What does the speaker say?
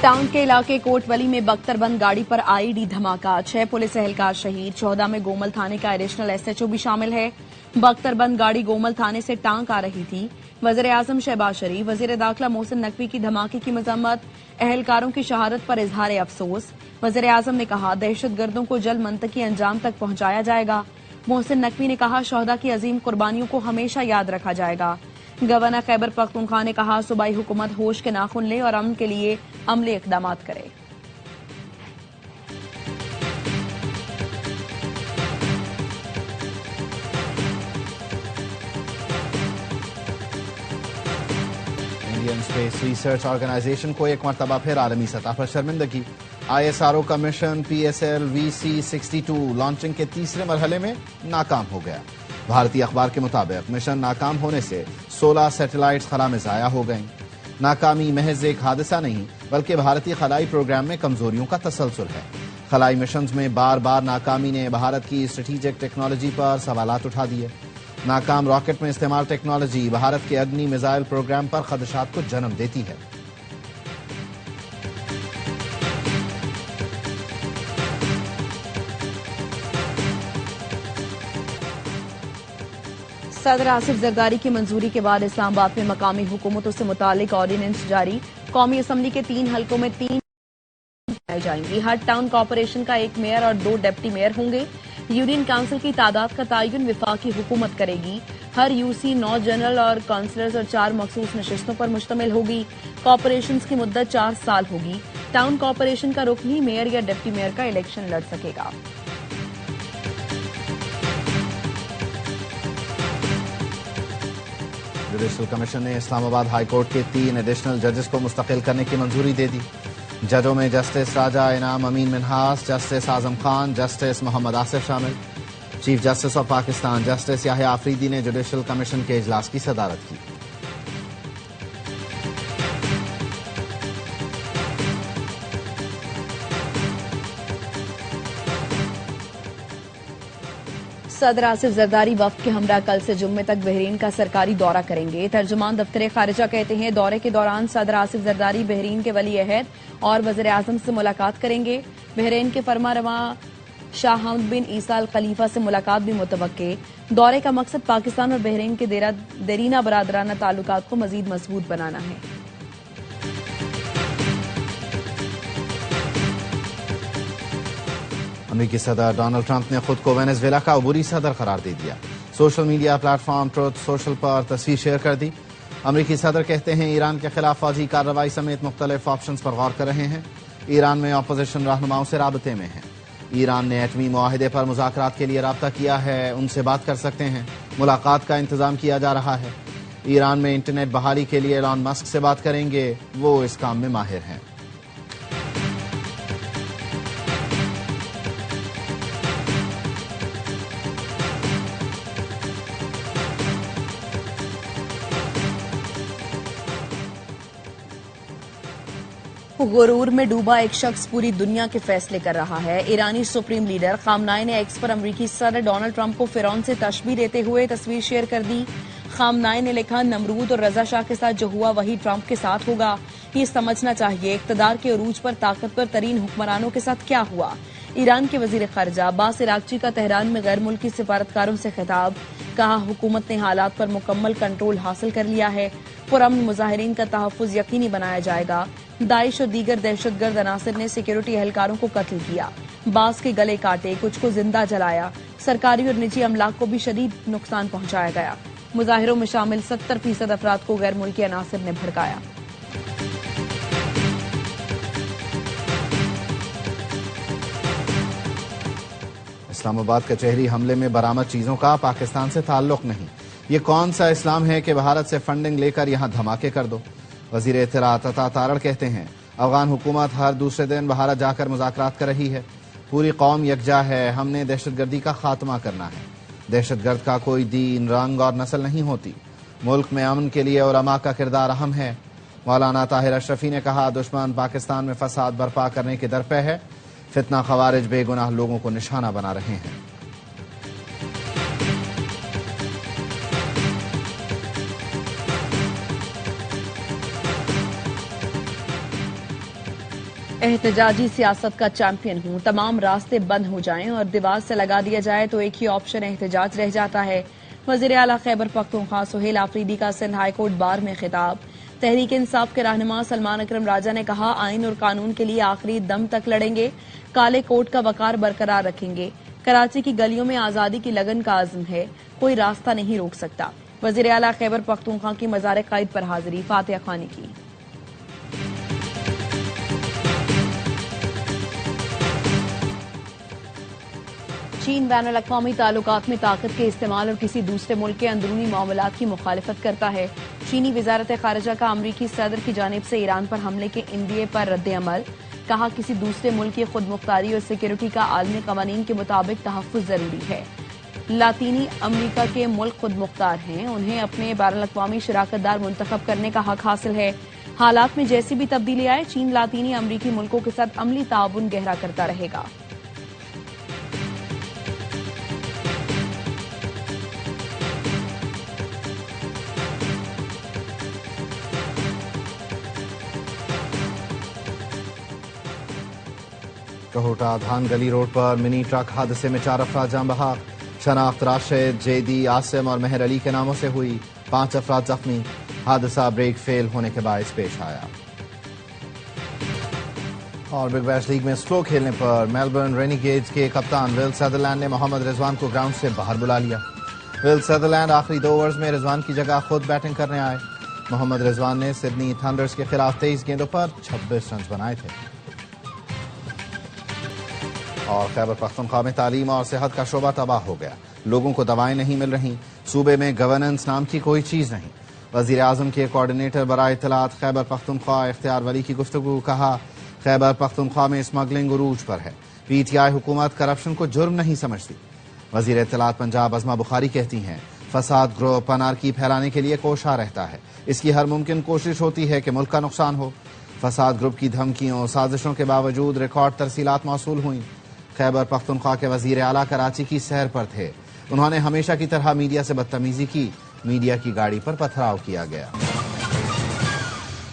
Town के इलाके कोटवली में बख्तरबंद गाड़ी पर आईडी धमाका, 6 पुलिस एहलकार शहीद, 14 में गोमल थाने का एडिशनल एसएचओ भी शामिल है। बख्तरबंद गाड़ी गोमल थाने से टांग आ रही थी। वजीर आजम शहबाज शरीफ, वजीर दाखिला मोहसिन नकवी की धमाके की मजम्मत, एहलकारों की शहादत पर इजहार अफसोस। वजीर आजम ने कहा दहशतगर्दों को जल्द मंतकी अंजाम तक पहुंचाया जाएगा। मोहसिन नकवी ने कहा शहदा की अजीम कुर्बानियों को हमेशा याद रखा जाएगा। गवर्नर खैबर पख्तूनख्वा ने कहा सूबाई हुकूमत होश के नाखुन ले और अमन के लिए अमली इकदाम करे। इंडियन स्पेस रिसर्च ऑर्गेनाइजेशन को एक मरतबा फिर आलमी सतह पर शर्मिंदगी। ISRO का मिशन PSL VC62 लॉन्चिंग के तीसरे मरहले में नाकाम हो गया। भारतीय अखबार के मुताबिक मिशन नाकाम होने से 16 सैटेलाइट्स खला में जाया हो गईं। नाकामी महज एक हादसा नहीं बल्कि भारतीय खलाई प्रोग्राम में कमजोरियों का तसलसल है। खलाई मिशंस में बार बार नाकामी ने भारत की स्ट्रेटेजिक टेक्नोलॉजी पर सवालात उठा दिए। नाकाम रॉकेट में इस्तेमाल टेक्नोलॉजी भारत के अग्नि मिसाइल प्रोग्राम पर खदशात को जन्म देती है। सदर आसिफ जरदारी की मंजूरी के बाद इस्लामाबाद में मकामी हुकूमतों से मुतालिक ऑर्डिनेंस जारी। कौमी असम्बली के 3 हलकों में 3 बनाई जाएंगी। हर टाउन कॉरपोरेशन का 1 मेयर और 2 डिप्टी मेयर होंगे। यूनियन काउंसिल की तादाद का तयन विफाकी हुकूमत करेगी। हर यूसी 9 जनरल और काउंसलर्स और 4 मखसूस नशिस्तों पर मुश्तमिल होगी। कॉरपोरेशन की मुद्दत 4 साल होगी। टाउन कॉरपोरेशन का रुकन ही मेयर या डिप्टी मेयर का इलेक्शन लड़ सकेगा। जुडिशल कमीशन ने इस्लामाबाद हाईकोर्ट के 3 एडिशनल जजेस को मुस्तकिल करने की मंजूरी दे दी। जजों में justice Raja Inam Amin Minhas, justice Azam Khan, justice Mohammad Asif शामिल। Chief justice of Pakistan justice Yahya Afridi ने जुडिशल कमीशन के इजलास की सदारत की। सदर आसिफ जरदारी वफ्द के हमरा कल से जुम्मे तक बहरीन का सरकारी दौरा करेंगे। तर्जुमान दफ्तर खारिजा कहते हैं दौरे के दौरान सदर आसिफ जरदारी बहरीन के वली अहद और वज़ीर आज़म से मुलाकात करेंगे। बहरीन के फरमारवा शाह हमद बिन ईसा अल खलीफा से मुलाकात भी मुतवक्के। दौरे का मकसद पाकिस्तान और बहरीन के देरीना बरादराना ताल्लुकात को मजीद मजबूत बनाना है। अमेरिकी सदर डोनाल्ड ट्रंप ने खुद को वेनेजुएला का अबूरी सदर करार दे दिया। Social media platform truth social पर तस्वीर शेयर कर दी। अमेरिकी सदर कहते हैं ईरान के खिलाफ फौजी कार्रवाई समेत मुख्तलिफ ऑप्शन पर गौर कर रहे हैं। ईरान में अपोजिशन रहनुमाओं से राबते में है। ईरान ने एटमी मुआहिदे पर मुज़ाकरात के लिए राब्ता किया है, उनसे बात कर सकते हैं। मुलाकात का इंतजाम किया जा रहा है। ईरान में इंटरनेट बहाली के लिए एलॉन मस्क से बात करेंगे, वो इस काम में माहिर हैं। गुरूर में डूबा एक शख्स पूरी दुनिया के फैसले कर रहा है। ईरानी सुप्रीम लीडर खामनाई ने एक्स पर अमरीकी सदर डोनाल्ड ट्रंप को फिरौन से तशबीह देते हुए तस्वीर शेयर कर दी। खामनाई ने लिखा नमरूद और रजा शाह के साथ जो हुआ वही ट्रंप के साथ होगा। ये समझना चाहिए इक्तदार के अरूज पर ताकतवर तरीन हुक्मरानों के साथ क्या हुआ। ईरान के वजीर खारजा अब्बास इराक्ची का तेहरान में गैर मुल्की सिफारतकारों से खिताब। कहा हुकूमत ने हालात पर मुकम्मल कंट्रोल हासिल कर लिया है। पुरअमन मुजाहिरीन का तहफ़्फ़ुज़ यकीनी बनाया जाएगा। दाइश और दीगर दहशतगर्द अनासर ने सिक्योरिटी एहलकारों को कत्ल किया, बास के गले काटे, कुछ को जिंदा जलाया। सरकारी और निजी अमलाक को भी शदीद नुकसान पहुंचाया गया। मुजाहिरों में शामिल 70% अफराद को गैर मुल्की अनासर ने भड़काया। इस्लामाबाद कचहरी हमले में बरामद चीजों का पाकिस्तान से ताल्लुक नहीं। ये कौन सा इस्लाम है कि भारत से फंडिंग लेकर यहां धमाके कर दो। वजीर इत्तलात अता तारड़ कहते हैं अफगान हुकूमत हर दूसरे दिन भारत जाकर मुज़ाकरात कर रही है। पूरी कौम यकजा है, हमने दहशतगर्दी का खात्मा करना है। दहशतगर्द का कोई दीन, रंग और नस्ल नहीं होती। मुल्क में अमन के लिए उलमा का किरदार अहम है। मौलाना ताहिर अशरफी ने कहा दुश्मन पाकिस्तान में फसाद बर्पा करने के दर पे है। फितना खवारिज बेगुनाह लोगों को निशाना बना रहे हैं। एहतजाजी सियासत का चैंपियन हूं, तमाम रास्ते बंद हो जाएं और दीवार से लगा दिया जाए तो एक ही ऑप्शन एहतजाज रह जाता है। वजीर आला खैबर पख्तूनख्वा सुहेल आफरीदी का सिंध हाईकोर्ट बार में खिताब। तहरीक इंसाफ के रहनुमा सलमान अकरम राजा ने कहा, आइन और कानून के लिए आखिरी दम तक लड़ेंगे, काले कोट का वकार बरकरार रखेंगे। कराची की गलियों में आजादी की लगन का आज़म है, कोई रास्ता नहीं रोक सकता। वजीर आला खैबर पख्तूनख्वा की मज़ार क़ाइद पर हाजिरी, फातिहा खानी की। चीन बैनुल अक़वामी ताल्लुकात में ताकत के इस्तेमाल और किसी दूसरे मुल्क के अंदरूनी मामलात की मुखालिफत करता है। चीनी वज़ारत ख़ारिजा का अमरीकी सदर की जानिब से ईरान पर हमले के इंदिए पर रद्द-ए-अमल। कहा, किसी दूसरे मुल्क की खुद मुख्तारी और सिक्योरिटी का आलमी कवानीन के मुताबिक तहफ़्फ़ुज़ जरूरी है। लातीनी अमरीका के मुल्क खुद मुख्तार हैं, उन्हें अपने बैनुल अक़वामी शराकतदार मुंतखब करने का हक हासिल है। हालात में जैसी भी तब्दीली आए, चीन लातीनी अमरीकी मुल्कों के साथ अमली ताउन गहरा करता रहेगा। कहोटा धान गली रोड पर मिनी ट्रक हादसे में 4 अफराद जान बहक। शनाख्त राशिद, जेदी, आसिम और मेहर अली के नामों से हुई, 5 अफराद जख्मी। हादसा ब्रेक फेल होने के बायस पेश आया। और बिग बैश लीग में स्लो खेलने पर मेलबर्न रेनिगेड्स के कप्तान विल सदरलैंड ने मोहम्मद रिजवान को ग्राउंड से बाहर बुला लिया। विल सदरलैंड आखिरी 2 ओवर्स में रिजवान की जगह खुद बैटिंग करने आए। मोहम्मद रिजवान ने सिडनी थंडर्स के खिलाफ 23 गेंदों पर 26 रन बनाए थे। और खैबर पख्तूनख्वा में तालीम और सेहत का शोबा तबाह हो गया। लोगों को दवाएं नहीं मिल रही, सूबे में गवर्नेंस नाम की कोई चीज नहीं। वजीर आजम के कोऑर्डिनेटर बराए इत्तलात खैबर पख्तूनख्वा इख्तियार वली की गुफ्तगू। कहा, खैबर पख्तूनख्वा में स्मगलिंग उरूज पर है। पीटीआई हुकूमत करप्शन को जुर्म नहीं समझती। वजीर इत्तलात पंजाब अज़मा बुखारी कहती हैं, फसाद ग्रुप अनारकी फैलाने के लिए कोशा रहता है। इसकी हर मुमकिन कोशिश होती है कि मुल्क का नुकसान हो। फसाद ग्रुप की धमकियों साजिशों के बावजूद रिकॉर्ड तरसीलात मौसूल हुई। खैबर पख्तूनख्वा के वजीर आला कराची की सैर पर थे। उन्होंने हमेशा की तरह मीडिया से बदतमीजी की। मीडिया की गाड़ी पर पथराव किया गया।